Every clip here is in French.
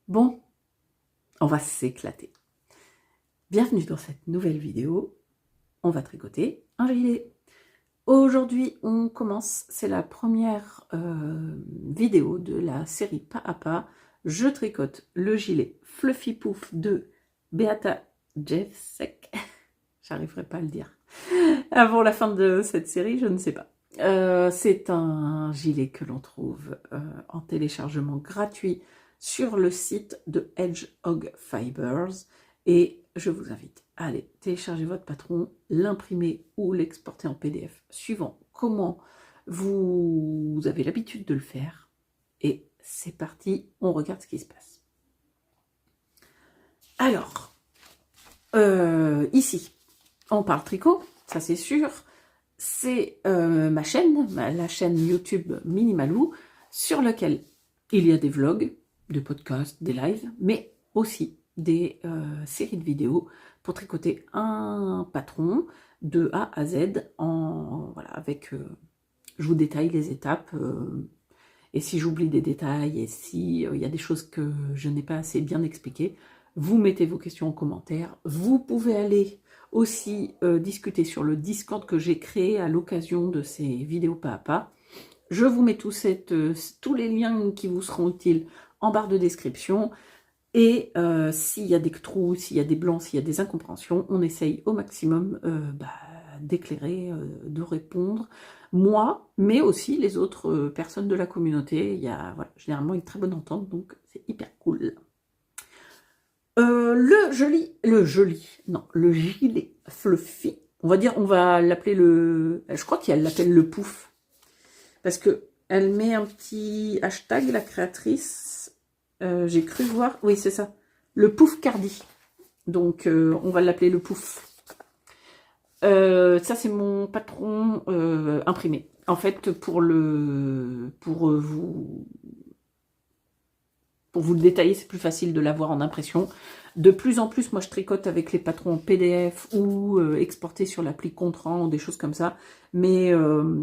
Bon, on va s'éclater. Bienvenue dans cette nouvelle vidéo. On va tricoter un gilet. Aujourd'hui, on commence. C'est la première vidéo de la série Pas à Pas. Je tricote le gilet Fluffy Poof de Beata Jevsek. J'arriverai pas à le dire. Avant la fin de cette série, je ne sais pas. C'est un gilet que l'on trouve en téléchargement gratuit sur le site de Hedgehog Fibers et je vous invite à aller télécharger votre patron, l'imprimer ou l'exporter en PDF suivant comment vous avez l'habitude de le faire. Et c'est parti, on regarde ce qui se passe. Alors, ici, on parle tricot, ça c'est sûr. C'est ma chaîne, la chaîne YouTube Minimalou, sur laquelle il y a des vlogs, des podcasts, des lives, mais aussi des séries de vidéos pour tricoter un patron de A à Z, voilà, avec, je vous détaille les étapes, et si j'oublie des détails, et si il y a des choses que je n'ai pas assez bien expliquées, vous mettez vos questions en commentaire. Vous pouvez aller aussi discuter sur le Discord que j'ai créé à l'occasion de ces vidéos pas à pas. Je vous mets tous les liens qui vous seront utiles en barre de description. Et s'il y a des trous, s'il y a des blancs, s'il y a des incompréhensions, on essaye au maximum d'éclairer, de répondre. Moi, mais aussi les autres personnes de la communauté. Il y a généralement une très bonne entente, donc c'est hyper cool. Le gilet Fluffy, on va l'appeler je crois qu'elle l'appelle le pouf, parce que elle met un petit hashtag, la créatrice, j'ai cru voir, oui c'est ça, le pouf Cardi, donc on va l'appeler le pouf. Ça c'est mon patron imprimé, en fait pour vous le détailler, c'est plus facile de l'avoir en impression. De plus en plus, moi je tricote avec les patrons en PDF ou exportés sur l'appli Contrant ou des choses comme ça. Mais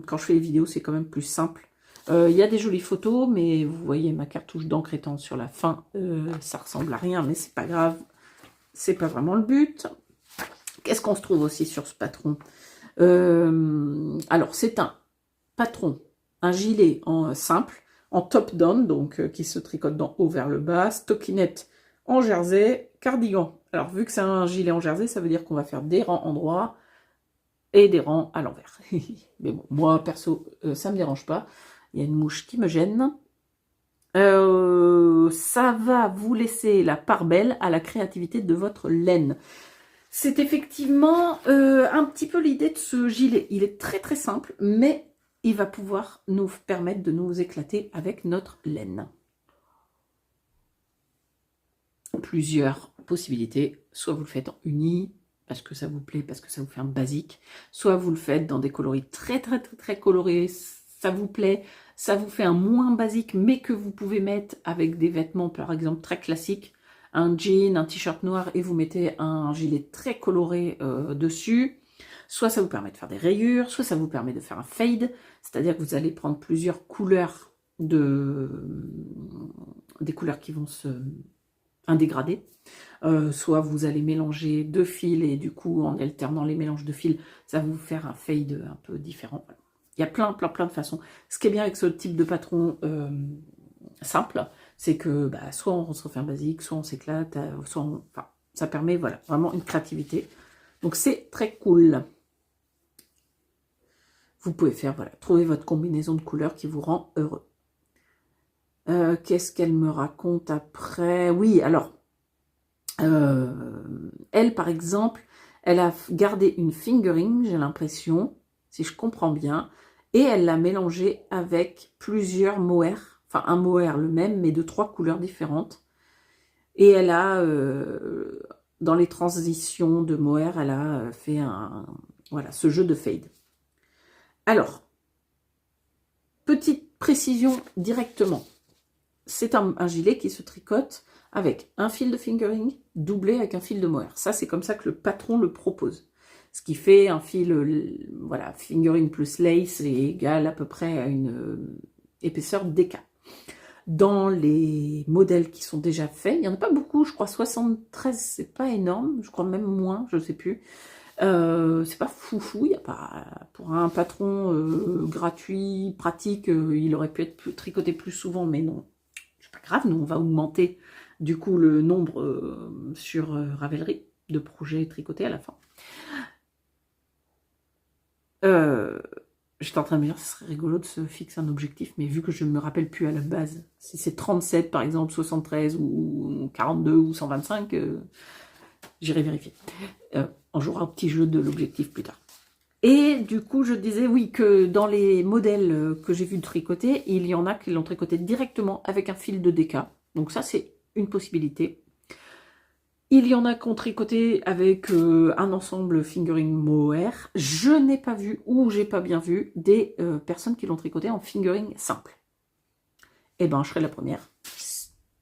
quand je fais les vidéos, c'est quand même plus simple. Il y a des jolies photos, mais vous voyez ma cartouche d'encre étant sur la fin, ça ressemble à rien, mais c'est pas grave. C'est pas vraiment le but. Qu'est-ce qu'on se trouve aussi sur ce patron? Alors, c'est un patron, un gilet en simple, en top-down, donc qui se tricote d'en haut vers le bas, stockinette en jersey, cardigan. Alors, vu que c'est un gilet en jersey, ça veut dire qu'on va faire des rangs en droit et des rangs à l'envers. Mais bon, moi, perso, ça me dérange pas. Il y a une mouche qui me gêne. Ça va vous laisser la part belle à la créativité de votre laine. C'est effectivement un petit peu l'idée de ce gilet. Il est très très simple, mais il va pouvoir nous permettre de nous éclater avec notre laine. Plusieurs possibilités. Soit vous le faites en uni, parce que ça vous plaît, parce que ça vous fait un basique. Soit vous le faites dans des coloris très très très très colorés, ça vous plaît. Ça vous fait un moins basique, mais que vous pouvez mettre avec des vêtements, par exemple, très classiques. Un jean, un t-shirt noir, et vous mettez un gilet très coloré dessus. Soit ça vous permet de faire des rayures, soit ça vous permet de faire un fade, c'est-à-dire que vous allez prendre plusieurs couleurs, des couleurs qui vont un dégradé. Soit vous allez mélanger deux fils, et du coup, en alternant les mélanges de fils, ça va vous faire un fade un peu différent. Il y a plein de façons. Ce qui est bien avec ce type de patron simple, c'est que soit on se refait un basique, soit on s'éclate, soit enfin, ça permet vraiment une créativité. Donc c'est très cool. Vous pouvez faire, trouver votre combinaison de couleurs qui vous rend heureux. Qu'est-ce qu'elle me raconte après? Oui, alors, elle, par exemple, elle a gardé une fingering, j'ai l'impression, si je comprends bien, et elle l'a mélangé avec plusieurs mohair, enfin un mohair le même, mais de 3 couleurs différentes. Et elle a, dans les transitions de mohair, elle a fait ce jeu de fade. Alors, petite précision directement. C'est un gilet qui se tricote avec un fil de fingering doublé avec un fil de mohair. Ça, c'est comme ça que le patron le propose. Ce qui fait un fil, fingering plus lace est égal à peu près à une épaisseur DK. dans les modèles qui sont déjà faits. Il n'y en a pas beaucoup, je crois 73, c'est pas énorme, je crois même moins, je sais plus. C'est pas foufou, il y a pas, pour un patron gratuit, pratique, il aurait pu être tricoté plus souvent, mais non, c'est pas grave, nous on va augmenter du coup le nombre sur Ravelry de projets tricotés à la fin. J'étais en train de me dire, ce serait rigolo de se fixer un objectif, mais vu que je ne me rappelle plus à la base, si c'est 37 par exemple, 73 ou 42 ou 125, j'irai vérifier. On jouera au petit jeu de l'objectif plus tard. Et du coup, je disais, oui, que dans les modèles que j'ai vu tricoter, il y en a qui l'ont tricoté directement avec un fil de DK. Donc ça, c'est une possibilité. Il y en a qui ont tricoté avec un ensemble fingering mohair. Je n'ai pas vu, ou j'ai pas bien vu, des personnes qui l'ont tricoté en fingering simple. Eh ben, je serai la première,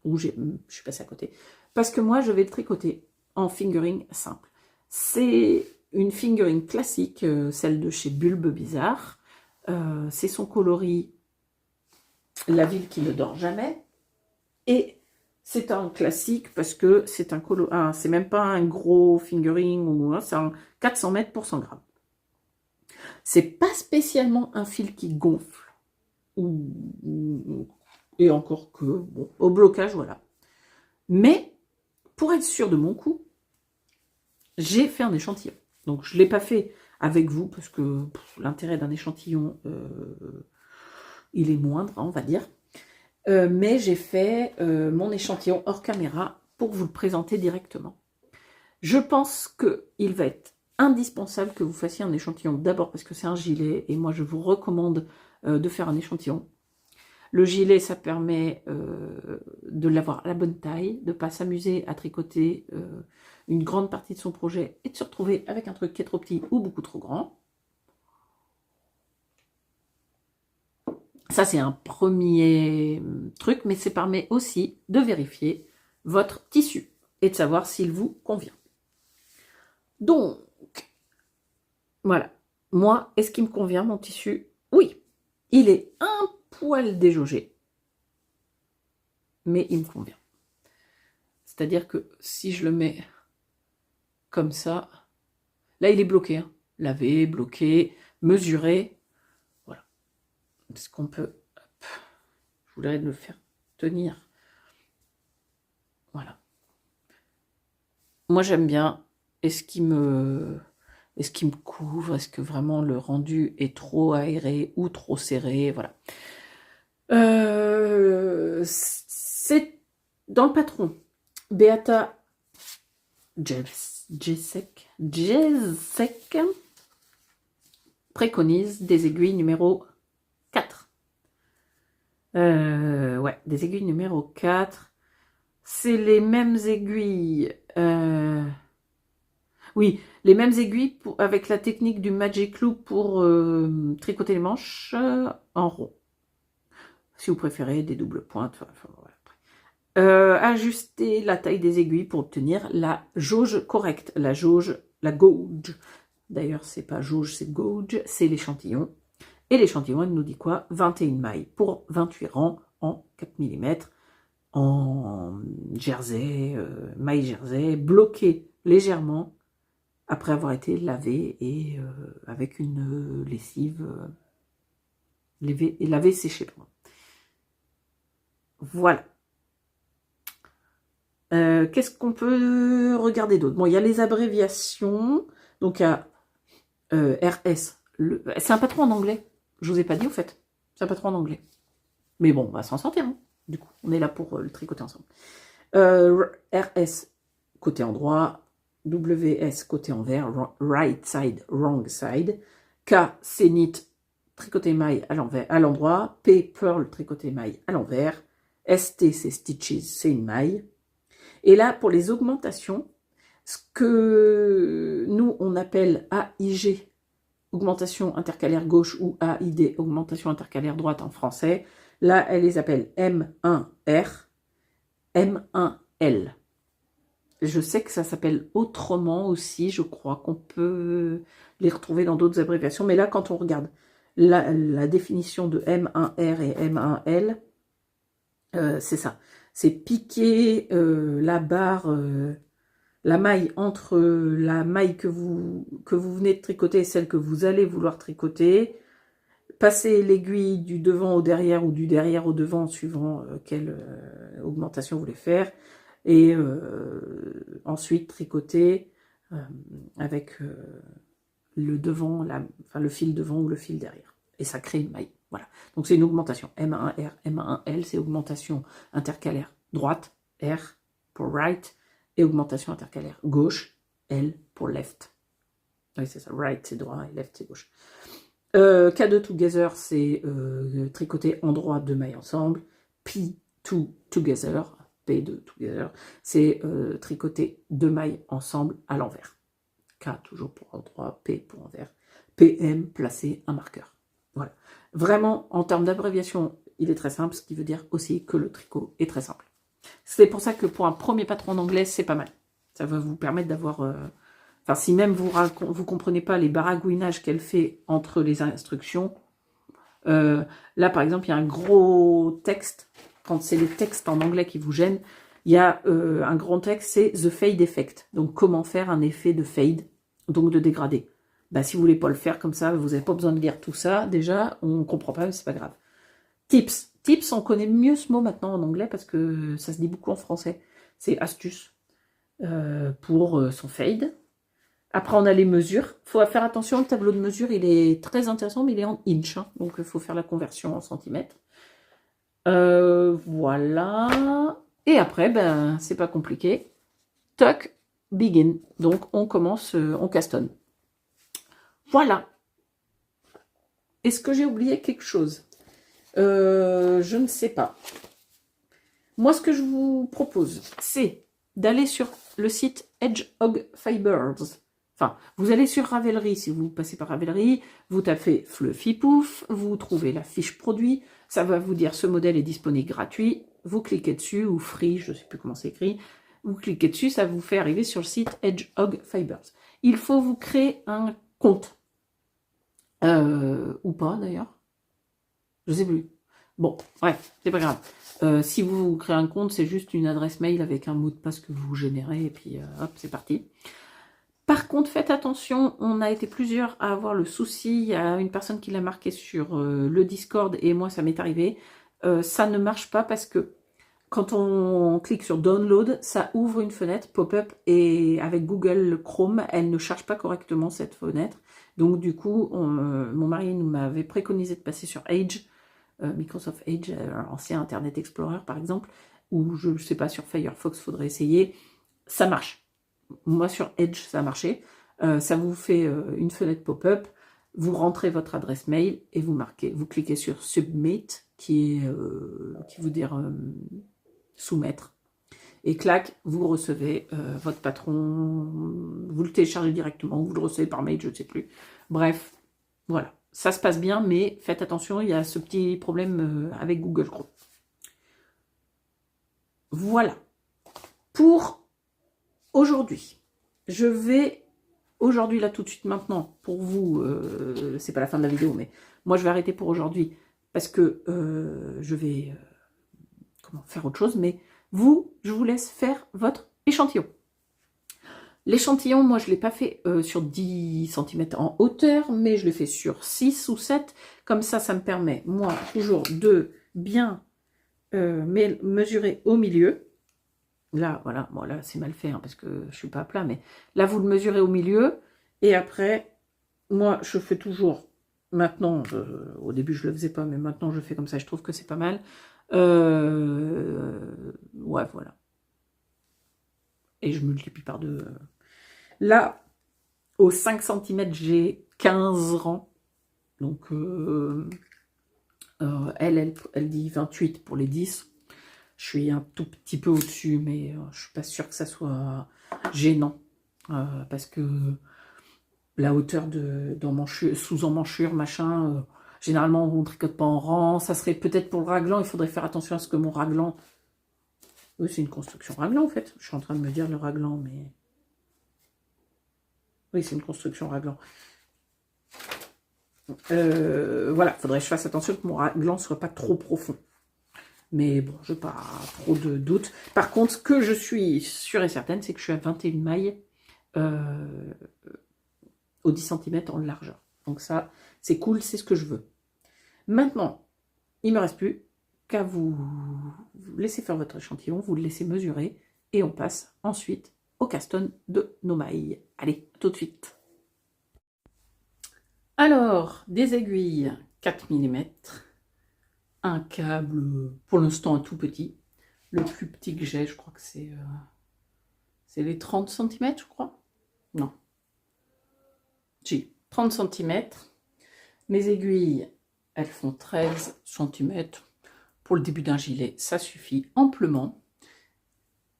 ou je suis passée à côté. Parce que moi, je vais le tricoter en fingering simple. C'est une fingering classique, celle de chez Bulbe Bizarre. C'est son coloris La ville qui ne dort jamais. Et c'est un classique parce que c'est c'est même pas un gros fingering, ou c'est un 400 mètres pour 100 grammes. C'est pas spécialement un fil qui gonfle. Et encore que, bon, au blocage, voilà. Mais, pour être sûr de mon coup, j'ai fait un échantillon. Donc, je ne l'ai pas fait avec vous, parce que l'intérêt d'un échantillon, il est moindre, on va dire. Mais j'ai fait mon échantillon hors caméra pour vous le présenter directement. Je pense qu'il va être indispensable que vous fassiez un échantillon d'abord parce que c'est un gilet, et moi je vous recommande de faire un échantillon. Le gilet, ça permet de l'avoir à la bonne taille, de ne pas s'amuser à tricoter une grande partie de son projet et de se retrouver avec un truc qui est trop petit ou beaucoup trop grand. Ça, c'est un premier truc, mais ça permet aussi de vérifier votre tissu et de savoir s'il vous convient. Donc, voilà. Moi, est-ce qu'il me convient, mon tissu? Oui. Il est un poil déjaugé, mais il me convient. C'est-à-dire que si je le mets comme ça, là, il est bloqué. Hein. Lavé, bloqué, mesuré. Voilà. Est-ce qu'on peut... Hop, je voudrais le faire tenir. Voilà. Moi, j'aime bien. Est-ce qu'il me couvre? Est-ce que vraiment le rendu est trop aéré ou trop serré? Voilà. C'est dans le patron. Beata Jezek préconise des aiguilles numéro 4. Ouais, des aiguilles numéro 4. C'est les mêmes aiguilles. Oui, les mêmes aiguilles avec la technique du Magic Loop pour tricoter les manches en rond. Si vous préférez des doubles pointes. Voilà. Ajuster la taille des aiguilles pour obtenir la jauge correcte. La gauge. D'ailleurs, c'est pas jauge, c'est gauge. C'est l'échantillon. Et l'échantillon, elle nous dit quoi? 21 mailles pour 28 rangs en 4 mm. En jersey, maille jersey, bloqué légèrement après avoir été lavé et avec une lessive lavé séché. Voilà. Qu'est-ce qu'on peut regarder d'autre? Bon, il y a les abréviations. Donc, il y a RS. C'est un patron en anglais. Je vous ai pas dit, au fait. C'est un patron en anglais. Mais bon, on va s'en sortir. Hein. Du coup, on est là pour le tricoter ensemble. RS, côté endroit. WS, côté envers. Right side, wrong side. K, c'est knit, tricoter maille à l'endroit. P, purl, tricoter maille à l'envers. ST, c'est stitches, c'est une maille. Et là, pour les augmentations, ce que nous, on appelle AIG, augmentation intercalaire gauche, ou AID, augmentation intercalaire droite en français, là, elle les appelle M1R, M1L. Je sais que ça s'appelle autrement aussi, je crois qu'on peut les retrouver dans d'autres abréviations, mais là, quand on regarde la définition de M1R et M1L, C'est ça. C'est piquer la barre, la maille entre la maille que vous venez de tricoter et celle que vous allez vouloir tricoter. Passer l'aiguille du devant au derrière ou du derrière au devant, suivant quelle augmentation vous voulez faire. Et ensuite tricoter avec le devant, enfin, le fil devant ou le fil derrière. Et ça crée une maille. Voilà. Donc c'est une augmentation. M1R, M1L, c'est augmentation intercalaire droite, R pour right, et augmentation intercalaire gauche, L pour left. Oui, c'est ça. Right, c'est droit, et left, c'est gauche. K2 together, c'est tricoter en droit deux mailles ensemble. P2 together, P2 together, c'est tricoter deux mailles ensemble à l'envers. K toujours pour endroit, P pour envers. PM, placer un marqueur. Voilà. Vraiment, en termes d'abréviation, il est très simple, ce qui veut dire aussi que le tricot est très simple. C'est pour ça que pour un premier patron d'anglais, c'est pas mal. Ça va vous permettre d'avoir... Enfin, si même vous comprenez pas les baragouinages qu'elle fait entre les instructions, là, par exemple, il y a un gros texte. Quand c'est les textes en anglais qui vous gênent, il y a un grand texte, c'est The Fade Effect. Donc, comment faire un effet de fade, donc de dégradé. Bah, si vous voulez pas le faire comme ça, vous n'avez pas besoin de lire tout ça. Déjà, on comprend pas, mais c'est pas grave. Tips. Tips, on connaît mieux ce mot maintenant en anglais parce que ça se dit beaucoup en français. C'est astuce pour son fade. Après, on a les mesures. Il faut faire attention, le tableau de mesure, il est très intéressant, mais il est en inch. Hein, donc, il faut faire la conversion en centimètres. Voilà. Et après, ben, c'est pas compliqué. Tuck, begin. Donc, on commence, on castonne. Voilà. Est-ce que j'ai oublié quelque chose? Je ne sais pas. Moi, ce que je vous propose, c'est d'aller sur le site Hedgehog Fibers. Enfin, vous allez sur Ravelry, si vous passez par Ravelry, vous tapez Fluffy Pouf, vous trouvez la fiche produit, ça va vous dire ce modèle est disponible gratuit, vous cliquez dessus, ou free, je ne sais plus comment c'est écrit, vous cliquez dessus, ça vous fait arriver sur le site Hedgehog Fibers. Il faut vous créer un compte, ou pas d'ailleurs, je ne sais plus. Bon, bref, c'est pas grave. Si vous créez un compte, c'est juste une adresse mail avec un mot de passe que vous générez, et puis hop, c'est parti. Par contre, faites attention, on a été plusieurs à avoir le souci, il y a une personne qui l'a marqué sur le Discord, et moi ça m'est arrivé, ça ne marche pas parce que quand on clique sur Download, ça ouvre une fenêtre pop-up, et avec Google Chrome, elle ne charge pas correctement cette fenêtre. Donc du coup, mon mari m'avait préconisé de passer sur Edge, Microsoft Edge, ancien Internet Explorer par exemple, ou je ne sais pas, sur Firefox, faudrait essayer, ça marche. Moi, sur Edge, ça a marché. Ça vous fait une fenêtre pop-up. Vous rentrez votre adresse mail et vous cliquez sur Submit, qui veut dire soumettre. Et clac, vous recevez votre patron. Vous le téléchargez directement, vous le recevez par mail, je ne sais plus. Bref, voilà. Ça se passe bien, mais faites attention, il y a ce petit problème avec Google Chrome. Voilà. Pour aujourd'hui, je vais, aujourd'hui là tout de suite maintenant, pour vous, c'est pas la fin de la vidéo, mais moi je vais arrêter pour aujourd'hui, parce que je vais faire autre chose, mais vous, je vous laisse faire votre échantillon. L'échantillon, moi je ne l'ai pas fait sur 10 cm en hauteur, mais je l'ai fait sur 6 ou 7, comme ça, ça me permet, moi, toujours de bien mesurer au milieu. Là, voilà, bon là c'est mal fait hein, parce que je suis pas à plat, mais là vous le mesurez au milieu, et après, moi je fais toujours, maintenant, au début je le faisais pas, mais maintenant je fais comme ça, je trouve que c'est pas mal. Ouais, voilà. Et je multiplie par 2. Là, aux 5 cm, j'ai 15 rangs. Donc, elle dit 28 pour les 10. Je suis un tout petit peu au-dessus, mais je suis pas sûre que ça soit gênant. Parce que la hauteur sous emmanchure, machin, généralement on ne tricote pas en rang. Ça serait peut-être pour le raglan, il faudrait faire attention à ce que mon raglan... Oui, c'est une construction raglan en fait. Je suis en train de me dire le raglan, mais... Oui, c'est une construction raglan. Voilà, il faudrait que je fasse attention que mon raglan ne soit pas trop profond. Mais bon, je n'ai pas trop de doutes. Par contre, ce que je suis sûre et certaine, c'est que je suis à 21 mailles au 10 cm en largeur. Donc ça, c'est cool, c'est ce que je veux. Maintenant, il ne me reste plus qu'à vous laisser faire votre échantillon, vous le laissez mesurer, et on passe ensuite au caston de nos mailles. Allez, à tout de suite. Alors, des aiguilles 4 mm, un câble, pour l'instant un tout petit. Le plus petit que j'ai, je crois que c'est les 30 cm, je crois. Non. Si, 30 cm. Mes aiguilles, elles font 13 cm. Pour le début d'un gilet, ça suffit amplement.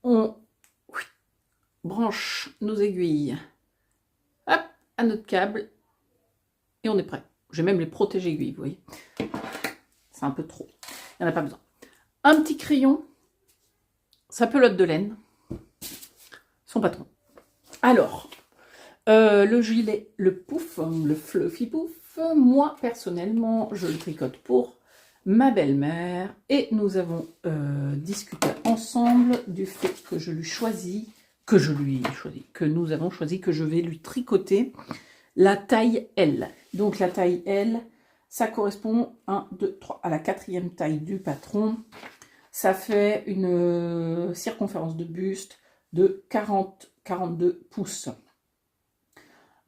On branche nos aiguilles hop, à notre câble et on est prêt. Je vais même les protéger aiguilles, vous voyez. C'est un peu trop. Il n'y en a pas besoin. Un petit crayon, sa pelote de laine, son patron. Alors, le gilet, le pouf, le fluffy pouf, moi personnellement, je le tricote pour ma belle-mère et nous avons discuté ensemble du fait que je lui choisis, que nous avons choisi que je vais lui tricoter la taille L. Donc la taille L, ça correspond 1, 2, 3, à la 4e taille du patron. Ça fait une circonférence de buste de 42 pouces.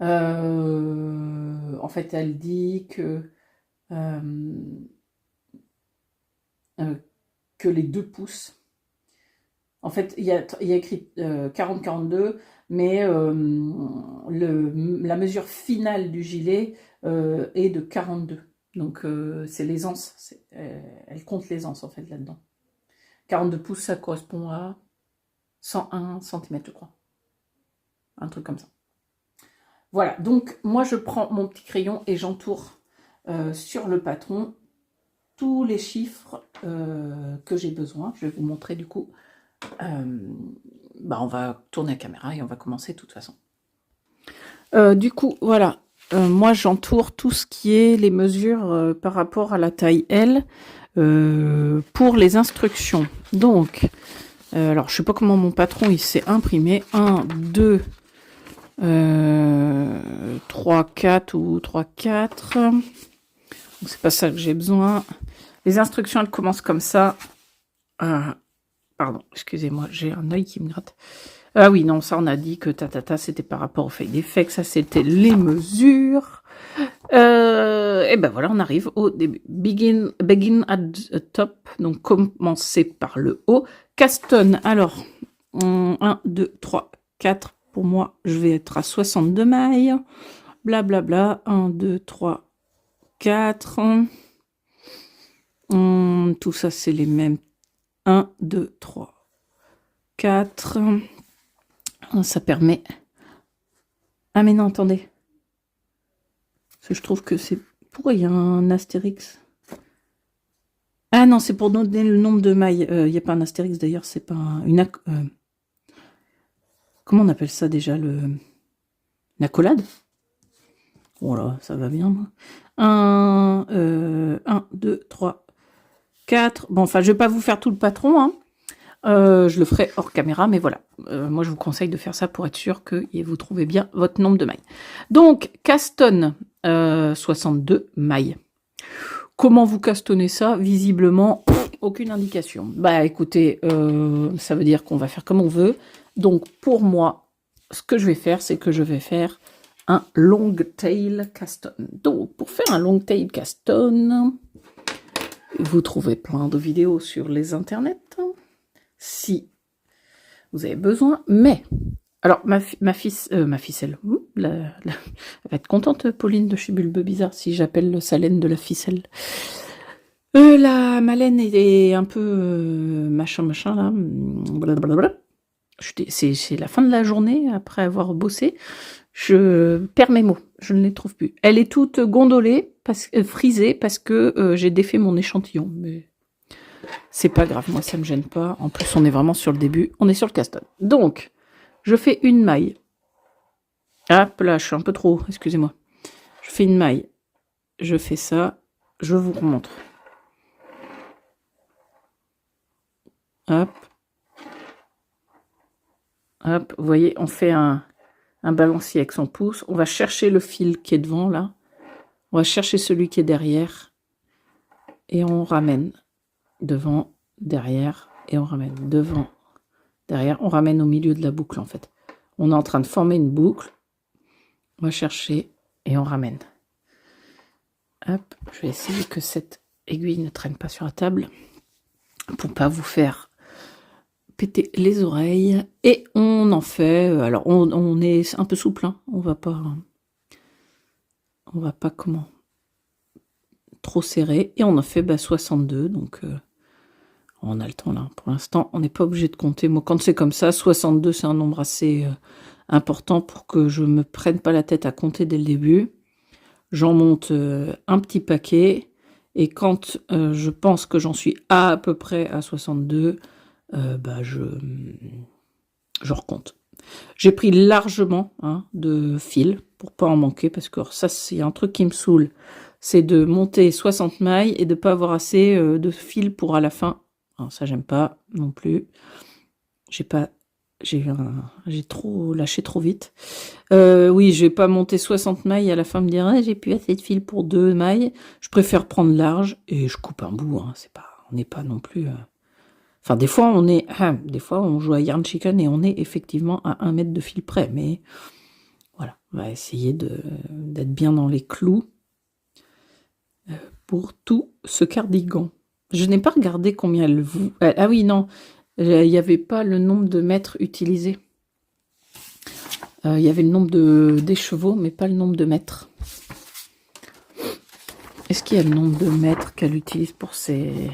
En fait, elle dit que les 2 pouces, en fait, il y a écrit 40-42, mais la mesure finale du gilet est de 42. Donc, c'est l'aisance. Elle compte l'aisance, en fait, là-dedans. 42 pouces, ça correspond à 101 cm, je crois. Un truc comme ça. Voilà, donc, moi, je prends mon petit crayon et j'entoure sur le patron tous les chiffres que j'ai besoin. Je vais vous montrer, du coup. On va tourner la caméra et on va commencer de toute façon. Du coup, voilà. Moi, j'entoure tout ce qui est les mesures par rapport à la taille L pour les instructions. Donc, alors, je sais pas comment mon patron il s'est imprimé. 1, 2, 3, 4 ou 3, 4. Donc, c'est pas ça que j'ai besoin. Les instructions, elles commencent comme ça. Pardon, excusez-moi, j'ai un œil qui me gratte. Ah oui, non, ça on a dit que c'était par rapport aux feuilles d'effet, que ça c'était les mesures. Et ben voilà, on arrive au début. Begin at the top, donc commencer par le haut. Caston, alors, 1, 2, 3, 4, pour moi, je vais être à 62 mailles. Blablabla, 1, 2, 3, 4. Tout ça, c'est les mêmes. 1, 2, 3, 4. Ça permet... Ah mais non, attendez. Parce que je trouve que c'est... Pourquoi il y a un astérix? Ah non, c'est pour donner le nombre de mailles. Il n'y a pas un astérix d'ailleurs, c'est pas une... Comment on appelle ça déjà? Une accolade? Voilà, ça va bien. 1, 2, 3, 4. Bon, enfin, je vais pas vous faire tout le patron, hein. Je le ferai hors caméra, mais voilà. Moi, je vous conseille de faire ça pour être sûr que vous trouvez bien votre nombre de mailles. Donc, caston, 62 mailles. Comment vous castonnez ça? Visiblement, aucune indication. Bah, écoutez, ça veut dire qu'on va faire comme on veut. Donc, pour moi, ce que je vais faire, c'est que je vais faire un long tail caston. Donc, pour faire un long tail caston, vous trouvez plein de vidéos sur les internets, si vous avez besoin. Mais, alors, ma ficelle, elle va être contente, Pauline, de chez Bulbe Bizarre, si j'appelle sa laine de la ficelle. Ma laine est un peu machin, là. Blablabla. C'est la fin de la journée, après avoir bossé. Je perds mes mots, je ne les trouve plus. Elle est toute gondolée, frisée, parce que j'ai défait mon échantillon. Mais c'est pas grave, moi ça me gêne pas. En plus, on est vraiment sur le début, on est sur le caston. Donc, je fais une maille. Hop là, je suis un peu trop, excusez-moi. Je fais une maille, je fais ça, je vous remontre. hop, hop, vous voyez, on fait un balancier avec son pouce. On va chercher le fil qui est devant, là. On va chercher celui qui est derrière. Et on ramène devant, derrière, et on ramène devant, derrière. On ramène au milieu de la boucle, en fait. On est en train de former une boucle. On va chercher et on ramène. Hop, je vais essayer que cette aiguille ne traîne pas sur la table pour pas vous faire péter les oreilles. Et on en fait, alors on est un peu souple, hein. On va pas comment trop serré, et on en fait 62, donc on a le temps là. Pour l'instant, on n'est pas obligé de compter. Moi, quand c'est comme ça, 62, c'est un nombre assez important pour que je me prenne pas la tête à compter dès le début. J'en monte un petit paquet, et quand je pense que j'en suis à peu près à 62, je recompte. J'ai pris largement de fil pour pas en manquer, parce que ça, c'est un truc qui me saoule. C'est de monter 60 mailles et de pas avoir assez de fil pour à la fin. Alors ça, j'aime pas non plus. J'ai trop lâché trop vite. Oui, je vais pas monter 60 mailles et à la fin me dire ah, j'ai plus assez de fil pour 2 mailles. Je préfère prendre large et je coupe un bout. On n'est pas non plus. Enfin, des fois on joue à Yarn Chicken et on est effectivement à 1 mètre de fil près. Mais voilà, on va essayer d'être bien dans les clous pour tout ce cardigan. Je n'ai pas regardé combien elle vous. Ah oui, non. Il n'y avait pas le nombre de mètres utilisés. Il y avait le nombre d'écheveaux, mais pas le nombre de mètres. Est-ce qu'il y a le nombre de mètres qu'elle utilise pour ses...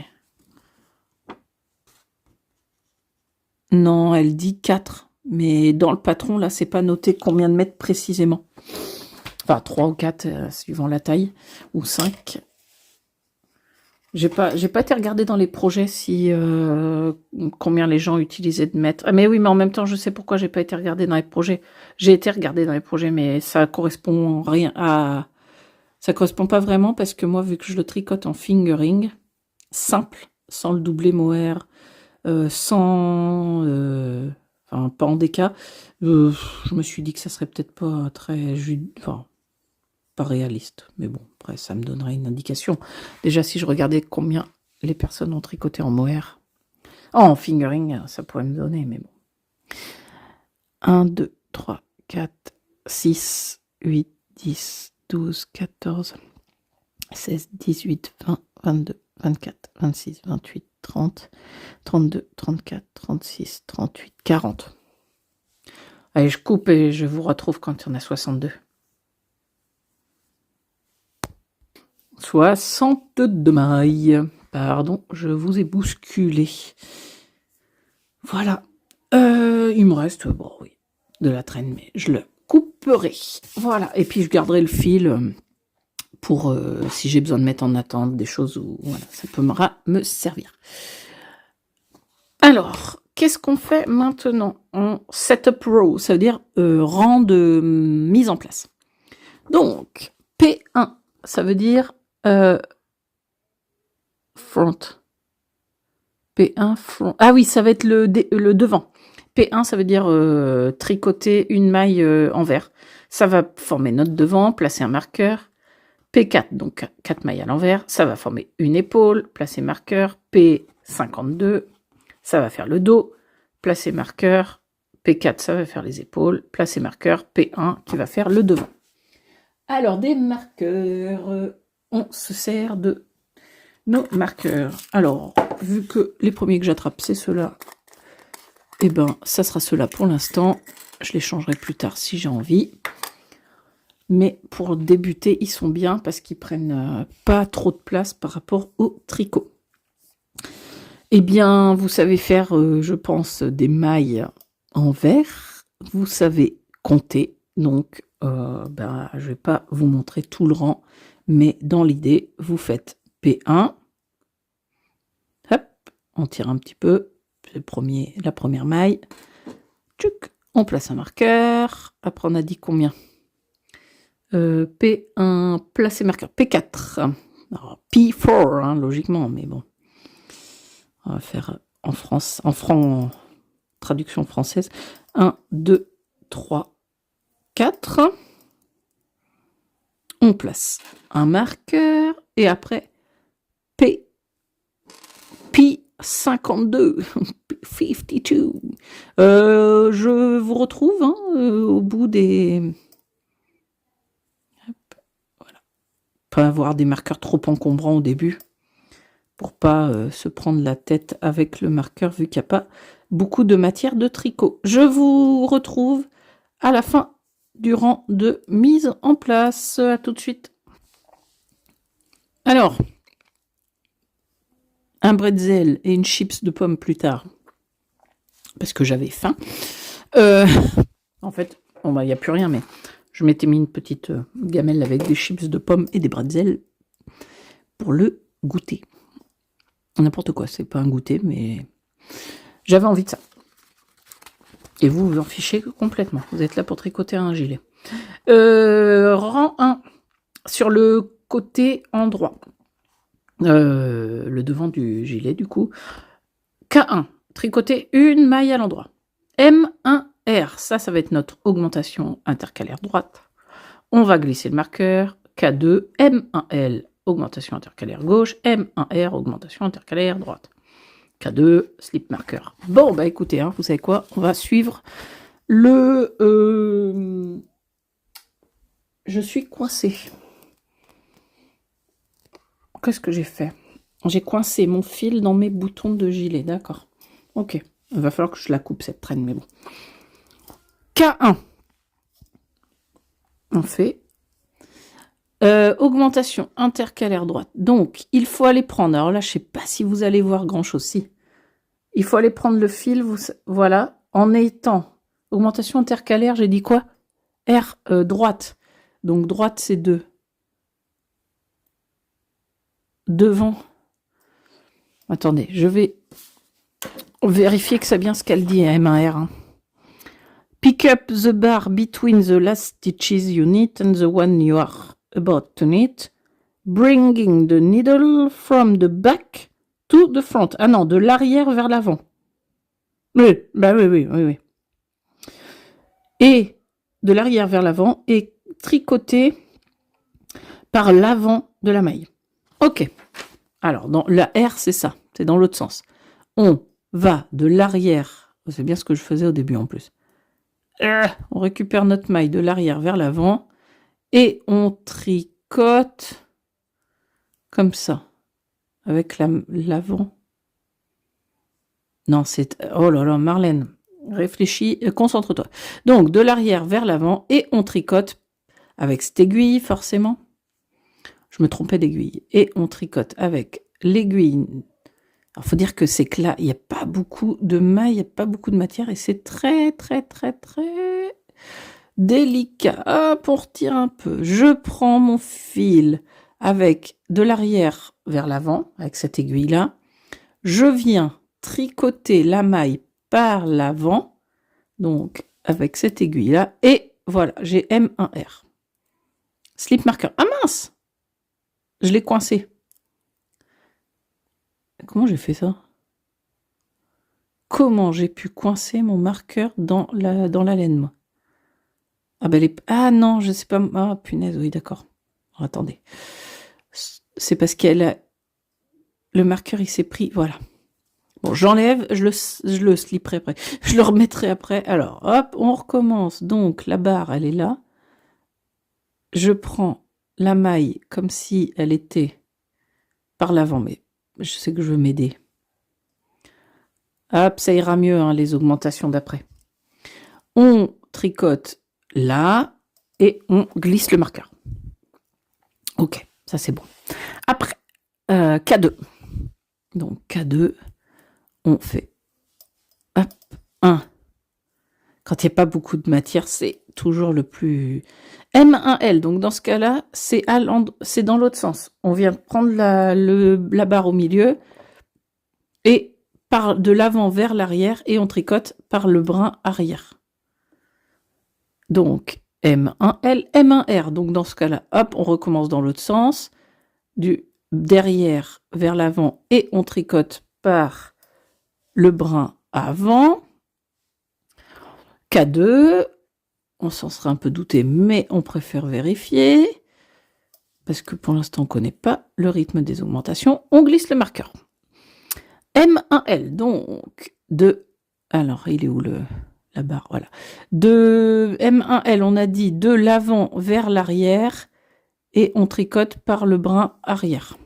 Non, elle dit 4. Mais dans le patron, là, c'est pas noté combien de mètres précisément. Enfin, 3 ou 4, suivant la taille, ou 5. J'ai pas été regarder dans les projets si combien les gens utilisaient de mètres. Ah mais oui, mais en même temps, je sais pourquoi j'ai pas été regarder dans les projets. J'ai été regarder dans les projets, mais ça correspond ça correspond pas vraiment, parce que moi, vu que je le tricote en fingering simple, sans le doubler mohair, sans pas en déca, je me suis dit que ça serait peut-être pas très pas réaliste, mais bon, après ça me donnerait une indication. Déjà, si je regardais combien les personnes ont tricoté en mohair, en fingering, ça pourrait me donner, mais bon. 1, 2, 3, 4, 6, 8, 10, 12, 14, 16, 18, 20, 22, 24, 26, 28, 30, 32, 34, 36, 38, 40. Allez, je coupe et je vous retrouve quand il y en a 62. 62 mailles. Pardon, je vous ai bousculé. Voilà. Il me reste, de la traîne, mais je le couperai. Voilà. Et puis je garderai le fil pour si j'ai besoin de mettre en attente des choses où voilà, ça peut me servir. Alors, qu'est-ce qu'on fait maintenant en setup row? Ça veut dire rang de mise en place. Donc, P1, ça veut dire front. P1, front. Ah oui, ça va être le devant. P1, ça veut dire tricoter une maille envers. Ça va former notre devant, placer un marqueur. P4, donc 4 mailles à l'envers. Ça va former une épaule, placer marqueur. P52, ça va faire le dos, placer marqueur. P4, ça va faire les épaules, placer marqueur. P1, qui va faire le devant. Alors, des marqueurs, on se sert de nos marqueurs. Alors, vu que les premiers que j'attrape, c'est ceux-là, et ça sera ceux-là pour l'instant. Je les changerai plus tard si j'ai envie. Mais pour débuter, ils sont bien parce qu'ils prennent pas trop de place par rapport au tricot. Eh bien, vous savez faire, je pense, des mailles envers. Vous savez compter. Donc, je vais pas vous montrer tout le rang. Mais dans l'idée, vous faites P1. Hop, on tire un petit peu. La première maille. Tchouk, on place un marqueur. Après, on a dit combien P1, placer marqueur. P4. Alors, P4, logiquement, mais bon. On va faire en France, en franc, traduction française. 1, 2, 3, 4. On place un marqueur et après P, P52, 52. Je vous retrouve au bout des... Hop, voilà. Pas avoir des marqueurs trop encombrants au début pour pas se prendre la tête avec le marqueur vu qu'il n'y a pas beaucoup de matière de tricot. Je vous retrouve à la fin du rang de mise en place. À tout de suite. Alors, un bretzel et une chips de pommes plus tard, parce que j'avais faim. En fait, bon bah il n'y a plus rien, mais je m'étais mis une petite gamelle avec des chips de pommes et des bretzels pour le goûter. N'importe quoi, c'est pas un goûter, mais j'avais envie de ça. Et vous vous en fichez complètement. Vous êtes là pour tricoter un gilet. Rang 1. Sur le côté endroit. Le devant du gilet, du coup. K1. Tricoter une maille à l'endroit. M1R. Ça va être notre augmentation intercalaire droite. On va glisser le marqueur. K2. M1L. Augmentation intercalaire gauche. M1R. Augmentation intercalaire droite. K2, slip marker. Bon, bah écoutez, vous savez quoi? On va suivre le... Je suis coincée. Qu'est-ce que j'ai fait? J'ai coincé mon fil dans mes boutons de gilet, d'accord. Ok, il va falloir que je la coupe cette traîne, mais bon. K1. On fait... augmentation intercalaire droite. Donc, il faut aller prendre... Alors là, je ne sais pas si vous allez voir grand-chose. Si. Il faut aller prendre le fil, voilà, en étant augmentation intercalaire, j'ai dit quoi? R, droite. Donc, droite, c'est 2. Devant. Attendez, je vais vérifier que c'est bien ce qu'elle dit, M1R. Pick up the bar between the last stitches you knit and the one you are about to knit, bringing the needle from the back to the front. Ah non, de l'arrière vers l'avant. Oui, bah oui. Et de l'arrière vers l'avant et tricoter par l'avant de la maille. Ok. Alors, dans la R, c'est ça. C'est dans l'autre sens. On va de l'arrière. C'est bien ce que je faisais au début en plus. On récupère notre maille de l'arrière vers l'avant et on tricote comme ça. Avec l'avant. Non, c'est... Oh là là, Marlène, réfléchis, concentre-toi. Donc, de l'arrière vers l'avant et on tricote avec cette aiguille, forcément. Je me trompais d'aiguille. Et on tricote avec l'aiguille. Alors, il faut dire que c'est que là, il n'y a pas beaucoup de mailles, il n'y a pas beaucoup de matière et c'est très, très, très, très délicat pour tirer un peu. Je prends mon fil avec de l'arrière vers l'avant, avec cette aiguille-là. Je viens tricoter la maille par l'avant, donc avec cette aiguille-là. Et voilà, j'ai M1R. Slip marker. Ah mince! Je l'ai coincé. Comment j'ai fait ça? Comment j'ai pu coincer mon marqueur dans la laine, moi? Ah ben ah non, je sais pas. Ah punaise, oui, d'accord. Attendez. C'est parce qu'elle le marqueur, il s'est pris. Voilà. Bon, j'enlève, je le slipperai après. Je le remettrai après. Alors, hop, on recommence. Donc, la barre, elle est là. Je prends la maille comme si elle était par l'avant, mais je sais que je veux m'aider. Hop, ça ira mieux, les augmentations d'après. On tricote là et on glisse le marqueur. Ok, ça c'est bon. Après, K2. Donc, K2, on fait hop, 1. Quand il n'y a pas beaucoup de matière, c'est toujours le plus... M1L, donc dans ce cas-là, c'est dans l'autre sens. On vient prendre la barre au milieu et de l'avant vers l'arrière et on tricote par le brin arrière. Donc, M1L, M1R. Donc dans ce cas-là, hop, on recommence dans l'autre sens, du derrière vers l'avant et on tricote par le brin avant. K2, on s'en serait un peu douté, mais on préfère vérifier, parce que pour l'instant, on ne connaît pas le rythme des augmentations. On glisse le marqueur. M1L, donc, alors, il est où la barre? Voilà. De M1L, on a dit de l'avant vers l'arrière, et on tricote par le brin arrière.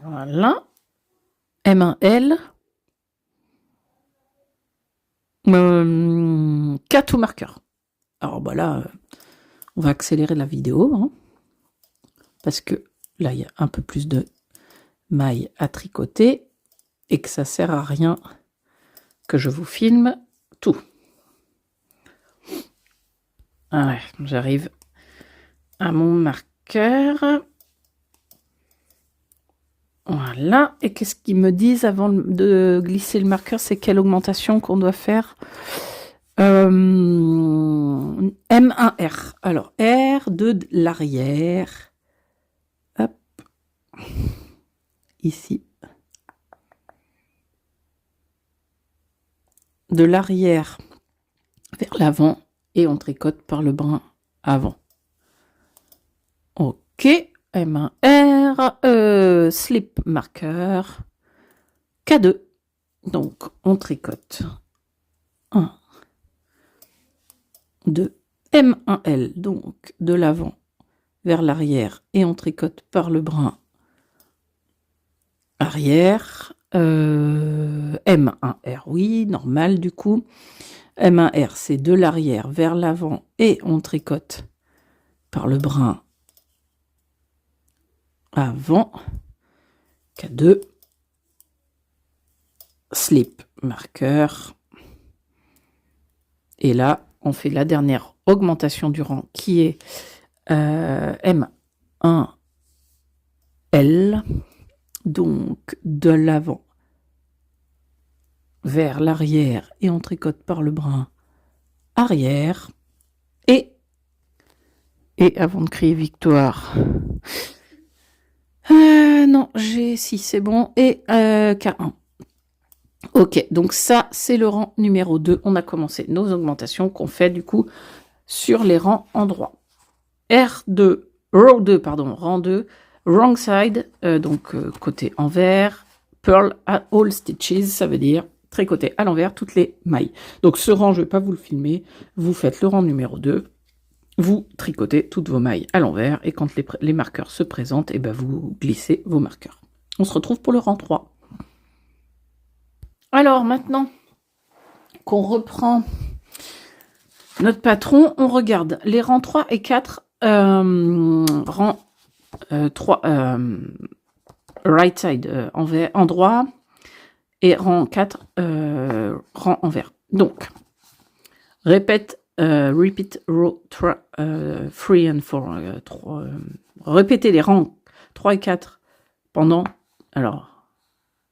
Voilà. M1L. K2 marqueur. Alors bah là, on va accélérer la vidéo, hein, parce que là, il y a un peu plus de mailles à tricoter et que ça sert à rien que je vous filme tout. Ah ouais, j'arrive à mon marqueur. Voilà. Et qu'est-ce qu'ils me disent avant de glisser le marqueur? C'est quelle augmentation qu'on doit faire? M1R. Alors, R de l'arrière. Hop. Ici. De l'arrière vers l'avant et on tricote par le brin avant. Ok. M1R. Slip marqueur. K2. Donc, on tricote 1, 2, M1L, donc de l'avant vers l'arrière, et on tricote par le brin arrière. M1R, oui, normal du coup. M1R, c'est de l'arrière vers l'avant, et on tricote par le brin avant. K2. Slip marqueur. Et là, on fait la dernière augmentation du rang qui est M1L. Donc, de l'avant vers l'arrière et on tricote par le brin arrière. Et avant de crier victoire, non, si c'est bon. Et K1. Ok, donc ça, c'est le rang numéro 2. On a commencé nos augmentations qu'on fait du coup sur les rangs endroits. R2, row 2, pardon, rang 2, wrong side, donc côté envers, purl at all stitches, ça veut dire tricoter à l'envers toutes les mailles. Donc ce rang, je ne vais pas vous le filmer, vous faites le rang numéro 2, vous tricotez toutes vos mailles à l'envers, et quand les marqueurs se présentent, et ben vous glissez vos marqueurs. On se retrouve pour le rang 3. Alors maintenant qu'on reprend notre patron, on regarde les rangs 3 et 4, rang 3, right side endroit, et rang 4, rang envers. Donc, repeat row 3 and 4. Répétez les rangs 3 et 4 pendant, alors,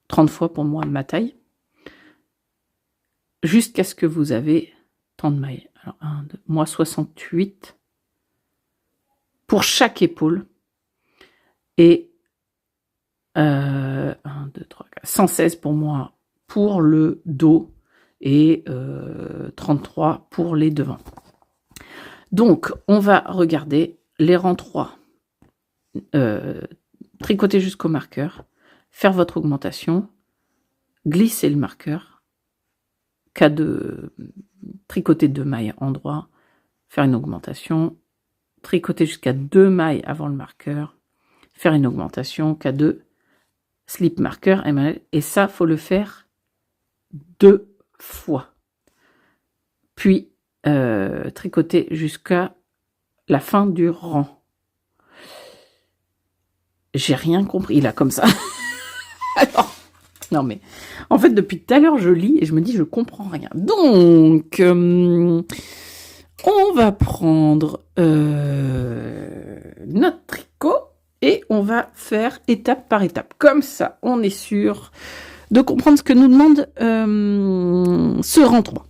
30 fois pour moi, ma taille, jusqu'à ce que vous avez tant de mailles. Alors, 1, 2, moi 68 pour chaque épaule. Et 1, 2, 3, 4, 116 pour moi pour le dos et 33 pour les devants. Donc, on va regarder les rangs 3. Tricoter jusqu'au marqueur, faire votre augmentation, glisser le marqueur, K2, tricoter 2 mailles endroit, faire une augmentation, tricoter jusqu'à 2 mailles avant le marqueur, faire une augmentation, K2, slip marqueur, et ça, faut le faire 2 fois. Puis, tricoter jusqu'à la fin du rang. J'ai rien compris là, comme ça. Alors, non mais, en fait, depuis tout à l'heure, je lis et je me dis, je comprends rien. Donc, on va prendre notre tricot et on va faire étape par étape. Comme ça, on est sûr de comprendre ce que nous demande ce rang 3,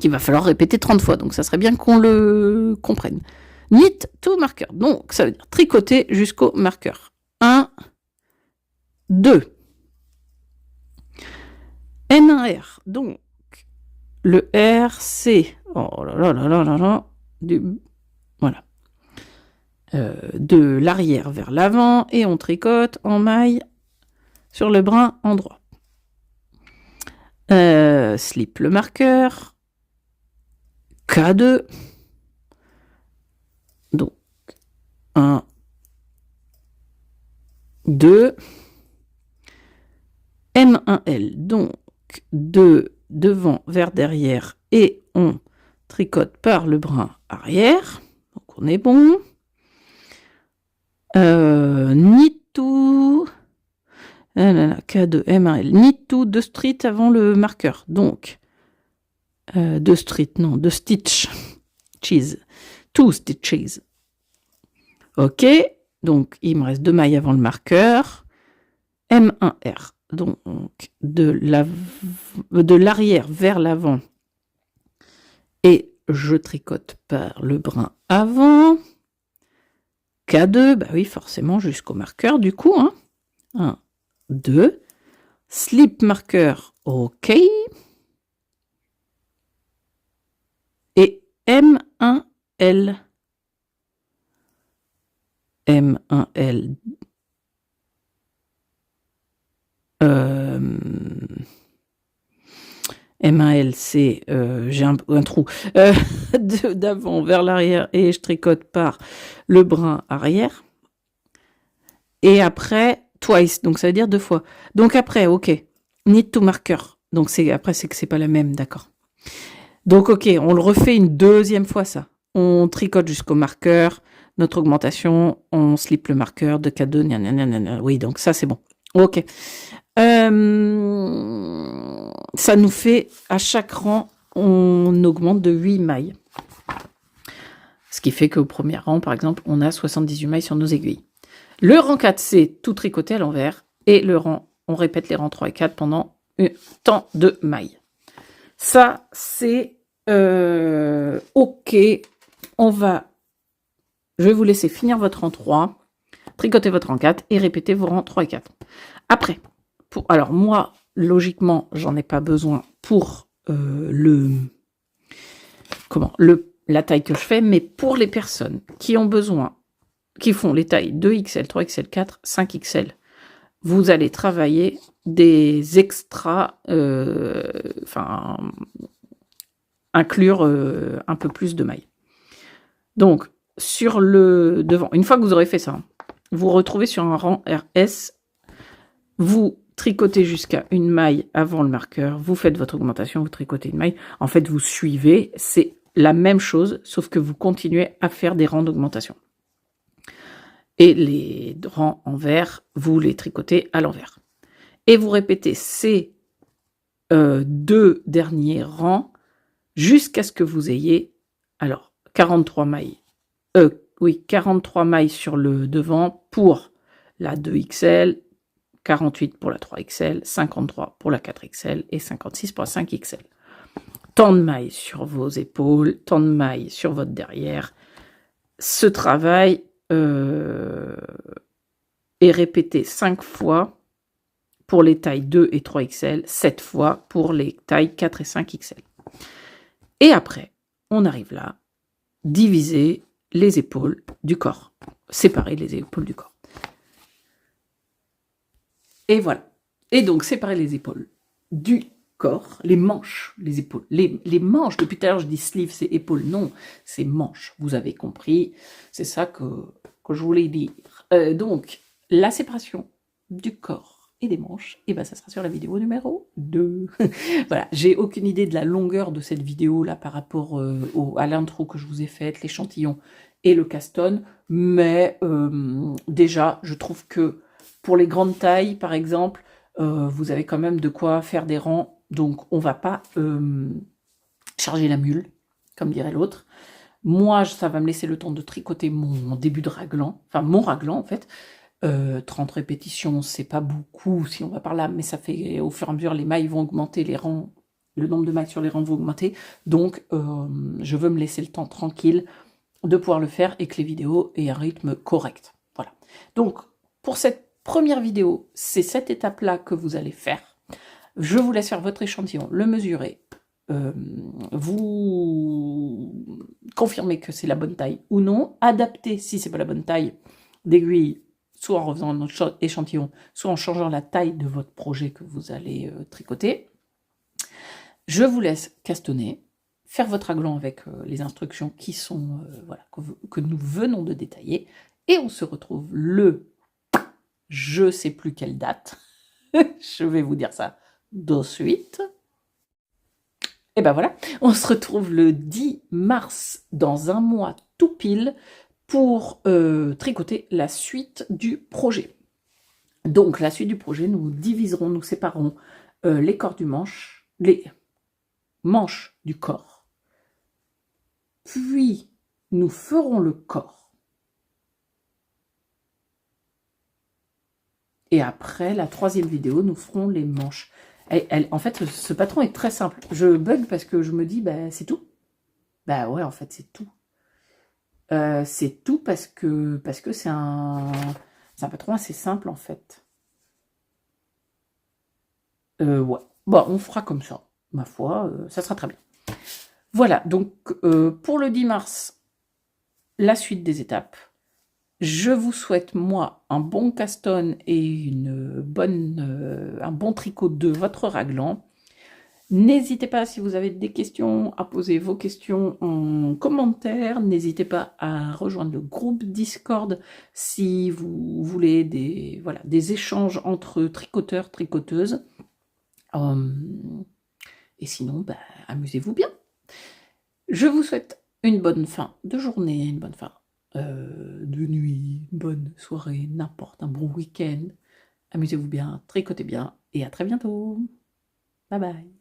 qu'il va falloir répéter 30 fois. Donc, ça serait bien qu'on le comprenne. Knit to marker. Donc, ça veut dire tricoter jusqu'au marqueur. 1, 2. N1R. Donc, le R, c'est... Oh là là là là là là. Voilà. De l'arrière vers l'avant. Et on tricote en maille sur le brin endroit. Slip le marqueur. K2. Donc, 1, 2. M1L. Donc, de devant vers derrière. Et on tricote par le brin arrière. Donc, on est bon. Knit-to. K2, M1L. Knit-to, 2 street avant le marqueur. Donc, 2 street, non, 2 stitch. Cheese. 2 stitches. Ok. Donc, il me reste 2 mailles avant le marqueur. M1R. Donc, de l'arrière vers l'avant. Et je tricote par le brin avant. K2, bah oui, forcément, jusqu'au marqueur, du coup. 1, 2. Slip marqueur, ok. Et M1L. M1L. M1L, c'est... j'ai un trou. D'avant vers l'arrière et je tricote par le brin arrière. Et après, twice, donc ça veut dire 2 fois. Donc après, ok, knit to marqueur. Donc après, c'est que c'est pas la même, d'accord. Donc ok, on le refait une deuxième fois, ça. On tricote jusqu'au marqueur, notre augmentation, on slip le marqueur de K2, nanana. Oui, donc ça c'est bon. Ok. Ça nous fait, à chaque rang, on augmente de 8 mailles. Ce qui fait qu'au premier rang, par exemple, on a 78 mailles sur nos aiguilles. Le rang 4, c'est tout tricoté à l'envers. Et le rang, on répète les rangs 3 et 4 pendant tant de mailles. Ça, c'est ok. Je vais vous laisser finir votre rang 3, tricoter votre rang 4 et répéter vos rangs 3 et 4. Après, alors moi, logiquement, j'en ai pas besoin pour la taille que je fais, mais pour les personnes qui ont besoin, qui font les tailles 2XL, 3XL, 4, 5XL, vous allez travailler des extras, inclure un peu plus de mailles. Donc, sur le devant, une fois que vous aurez fait ça, vous retrouvez sur un rang RS, vous tricotez jusqu'à une maille avant le marqueur, vous faites votre augmentation, vous tricotez une maille. En fait, vous suivez, c'est la même chose, sauf que vous continuez à faire des rangs d'augmentation. Et les rangs en vert, vous les tricotez à l'envers. Et vous répétez ces 2 derniers rangs jusqu'à ce que vous ayez, alors, 43 mailles. 43 mailles sur le devant pour la 2XL, 48 pour la 3XL, 53 pour la 4XL et 56 pour la 5XL. Tant de mailles sur vos épaules, tant de mailles sur votre derrière. Ce travail est répété 5 fois pour les tailles 2 et 3XL, 7 fois pour les tailles 4 et 5XL. Et après, on arrive là, diviser les épaules du corps, séparer les épaules du corps. Et voilà. Et donc, séparer les épaules du corps, les manches, les épaules. Les manches, depuis tout à l'heure, je dis sleeve, c'est épaules. Non, c'est manches. Vous avez compris. C'est ça que je voulais dire. Donc, la séparation du corps et des manches, et ben ça sera sur la vidéo numéro 2. Voilà, j'ai aucune idée de la longueur de cette vidéo là par rapport à l'intro que je vous ai faite, l'échantillon et le caston, mais déjà, je trouve que pour les grandes tailles, par exemple, vous avez quand même de quoi faire des rangs, donc on va pas charger la mule, comme dirait l'autre. Moi, ça va me laisser le temps de tricoter mon début de raglan, enfin mon raglan en fait. 30 répétitions, c'est pas beaucoup si on va par là, mais ça fait au fur et à mesure, les mailles vont augmenter, les rangs, le nombre de mailles sur les rangs vont augmenter. Donc, je veux me laisser le temps tranquille de pouvoir le faire et que les vidéos aient un rythme correct. Voilà. Donc, pour cette première vidéo, c'est cette étape-là que vous allez faire. Je vous laisse faire votre échantillon, le mesurer, vous confirmez que c'est la bonne taille ou non, adapter si c'est pas la bonne taille d'aiguille, soit en refaisant un autre échantillon, soit en changeant la taille de votre projet que vous allez tricoter. Je vous laisse castonner, faire votre raglan avec les instructions qui sont voilà, que nous venons de détailler, et on se retrouve le je sais plus quelle date, je vais vous dire ça de suite. Et ben voilà, on se retrouve le 10 mars dans un mois tout pile pour tricoter la suite du projet. Donc la suite du projet, nous diviserons, nous séparerons les corps du manche, les manches du corps, puis nous ferons le corps. Et après, la troisième vidéo, nous ferons les manches. En fait, ce patron est très simple. Je bug parce que je me dis, bah, c'est tout. Bah ouais, en fait, c'est tout. C'est tout parce que c'est un patron assez simple, en fait. Ouais. Bon, on fera comme ça. Ma foi, ça sera très bien. Voilà, donc pour le 10 mars, la suite des étapes. Je vous souhaite, moi, un bon caston et un bon tricot de votre raglan. N'hésitez pas, si vous avez des questions, à poser vos questions en commentaire. N'hésitez pas à rejoindre le groupe Discord si vous voulez des échanges entre tricoteurs, tricoteuses. Et sinon, bah, amusez-vous bien. Je vous souhaite une bonne fin de journée, une bonne fin de nuit, une bonne soirée, n'importe, un bon week-end. Amusez-vous bien, tricotez bien et à très bientôt. Bye bye.